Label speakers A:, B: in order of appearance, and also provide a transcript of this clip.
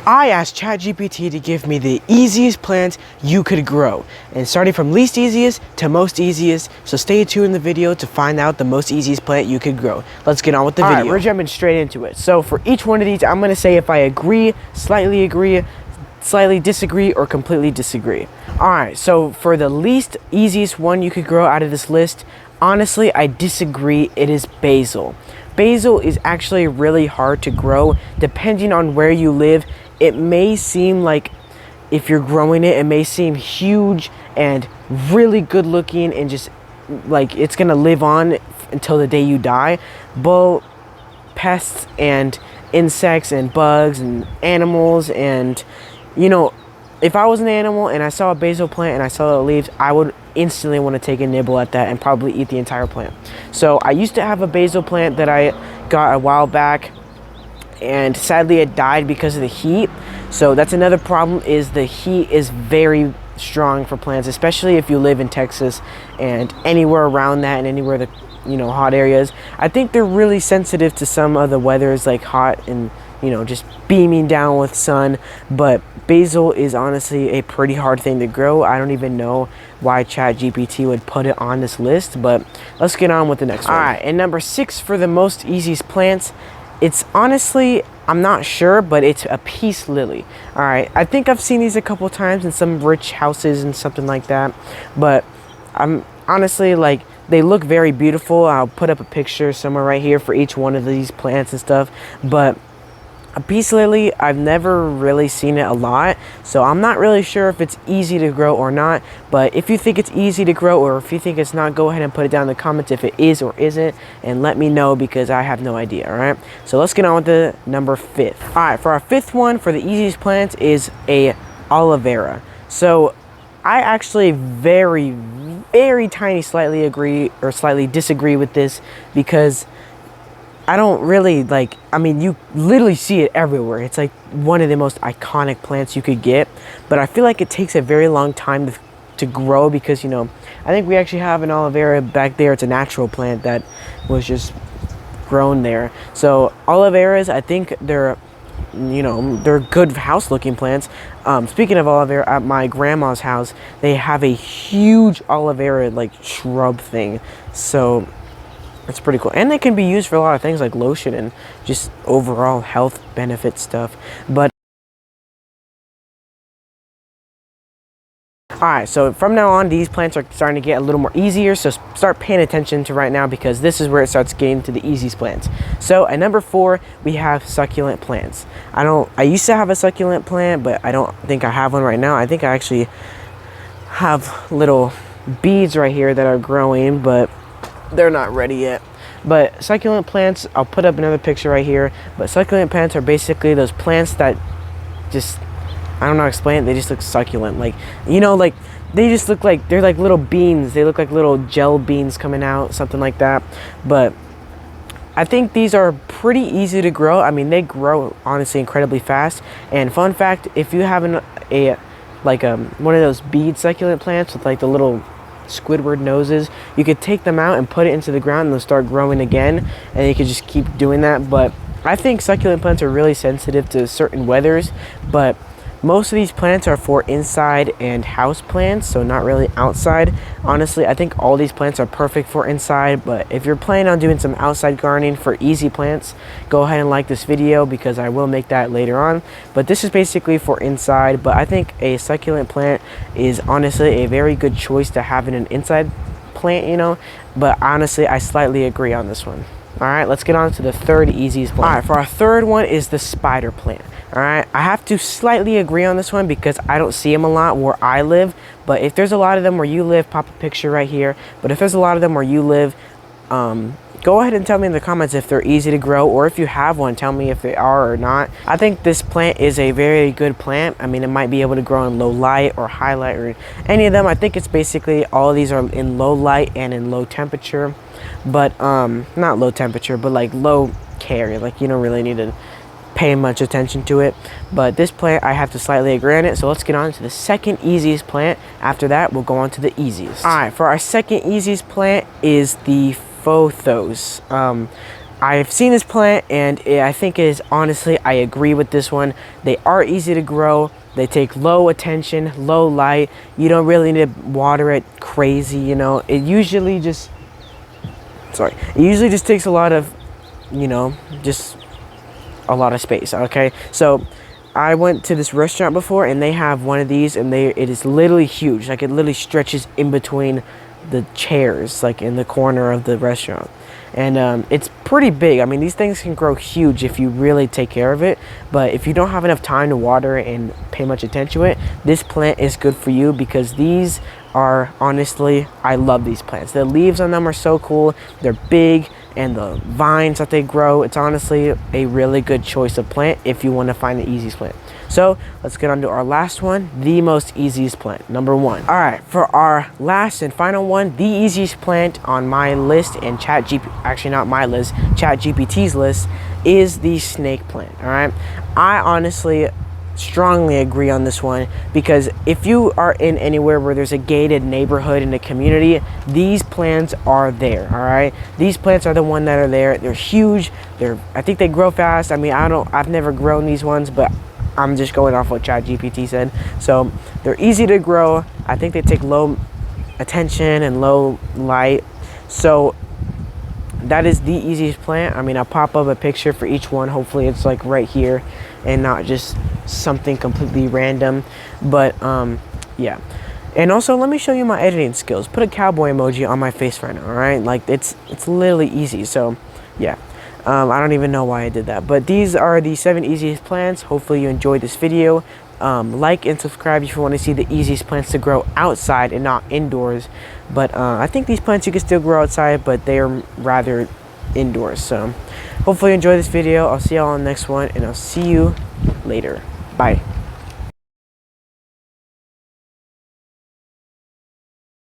A: I asked Chatgpt to give me the easiest plants you could grow, and starting from least easiest to most easiest, so stay tuned in the video to find out the most easiest plant you could grow. Let's get on with the video. Alright, we're jumping straight into it. So for each one of these, I'm going to say if I agree, slightly disagree, or completely disagree. Alright, so for the least easiest one you could grow out of this list, honestly, I disagree. It is basil. Basil is actually really hard to grow depending on where you live. It may seem like if you're growing it, it may seem huge and really good looking and just like it's gonna live on until the day you die. But pests and insects and bugs and animals, and you know, if I was an animal and I saw a basil plant and I saw the leaves, I would instantly want to take a nibble at that and probably eat the entire plant. So I used to have a basil plant that I got a while back, and sadly it died because of the heat. So that's another problem, is the heat is very strong for plants, especially if you live in Texas and anywhere around that and anywhere the hot areas. I think they're really sensitive to some of the weathers, like hot and just beaming down with sun. But basil is honestly a pretty hard thing to grow. I don't even know why Chatgpt would put it on this list, but let's get on with the next one. All right, and number 6 for the most easiest plants, it's honestly, I'm not sure, but it's a peace lily. All right, I think I've seen these a couple times in some rich houses and something like that, but I'm honestly, like, they look very beautiful. I'll put up a picture somewhere right here for each one of these plants and stuff, but a peace lily, I've never really seen it a lot, so I'm not really sure if it's easy to grow or not. But if you think it's easy to grow, or if you think it's not, go ahead and put it down in the comments if it is or isn't, and let me know, because I have no idea. All right, so let's get on with the number 5th. All right, for our 5th one, for the easiest plant, is a aloe vera. So I actually very tiny slightly agree or slightly disagree with this, because I don't really like, I mean, you literally see it everywhere. It's like one of the most iconic plants you could get, but I feel like it takes a very long time to grow, because I think we actually have an aloe vera back there. It's a natural plant that was just grown there. So aloe veras, I think they're good house looking plants. Speaking of aloe vera, at my grandma's house, they have a huge aloe vera like shrub thing. So it's pretty cool, and they can be used for a lot of things like lotion and just overall health benefit stuff. But alright, so from now on, these plants are starting to get a little more easier, so start paying attention to right now, because this is where it starts getting to the easiest plants. So at number 4, we have succulent plants. I used to have a succulent plant, but I don't think I have one right now. I think I actually have little beads right here that are growing, but they're not ready yet. But succulent plants, I'll put up another picture right here, but succulent plants are basically those plants that just, I don't know how to explain it, they just look succulent. Like, like they just look like, they're like little beans. They look like little gel beans coming out, something like that. But I think these are pretty easy to grow. I mean, they grow honestly incredibly fast. And fun fact, if you have one of those bead succulent plants with like the little Squidward noses, you could take them out and put it into the ground and they'll start growing again, and you could just keep doing that. But I think succulent plants are really sensitive to certain weathers, but most of these plants are for inside and house plants, so not really outside. Honestly, I think all these plants are perfect for inside, but if you're planning on doing some outside gardening for easy plants, go ahead and like this video, because I will make that later on. But this is basically for inside, but I think a succulent plant is honestly a very good choice to have in an inside plant, but honestly, I slightly agree on this one. All right, let's get on to the 3rd easiest plant. All right, for our 3rd one is the spider plant. All right, I have to slightly agree on this one, because I don't see them a lot where I live. But if there's a lot of them where you live, pop a picture right here. But if there's a lot of them where you live, go ahead and tell me in the comments if they're easy to grow, or if you have one, tell me if they are or not. I think this plant is a very good plant. I mean, it might be able to grow in low light or high light, or any of them. I think it's basically all of these are in low light and in low temperature. But not low temperature, but like low care. Like, you don't really need to pay much attention to it. But this plant, I have to slightly agree on it. So let's get on to the 2nd easiest plant. After that, we'll go on to the easiest. All right, for our 2nd easiest plant is the photos. I've seen this plant, and I think it is, honestly, I agree with this one. They are easy to grow. They take low attention, low light. You don't really need to water it crazy, you know. It usually just takes a lot of, you know, just a lot of space. Okay, so I went to this restaurant before, and they have one of these, and it is literally huge. Like, it literally stretches in between the chairs, like in the corner of the restaurant. And it's pretty big. I mean, these things can grow huge if you really take care of it, but if you don't have enough time to water it and pay much attention to it, this plant is good for you, because these are, honestly, I love these plants. The leaves on them are so cool. They're big, and the vines that they grow, it's honestly a really good choice of plant if you want to find the easiest plant. So let's get on to our last one, the most easiest plant, number 1. All right, for our last and final one, the easiest plant on my list, and actually not my list, ChatGPT's list, is the snake plant. All right, I honestly strongly agree on this one, because if you are in anywhere where there's a gated neighborhood in a community, these plants are there. All right, these plants are the one that are there. They're huge. I think they grow fast. I mean, I've never grown these ones, but I'm just going off what ChatGPT said. So they're easy to grow. I think they take low attention and low light. So that is the easiest plant. I mean, I'll pop up a picture for each one. Hopefully it's like right here and not just something completely random. But yeah. And also, let me show you my editing skills. Put a cowboy emoji on my face right now, all right? Like, it's literally easy. So yeah. I don't even know why I did that, but these are the 7 easiest plants. Hopefully you enjoyed this video. Like and subscribe if you want to see the easiest plants to grow outside and not indoors. But I think these plants you can still grow outside, but they are rather indoors. So hopefully you enjoy this video. I'll see y'all on the next one, and I'll see you later. Bye.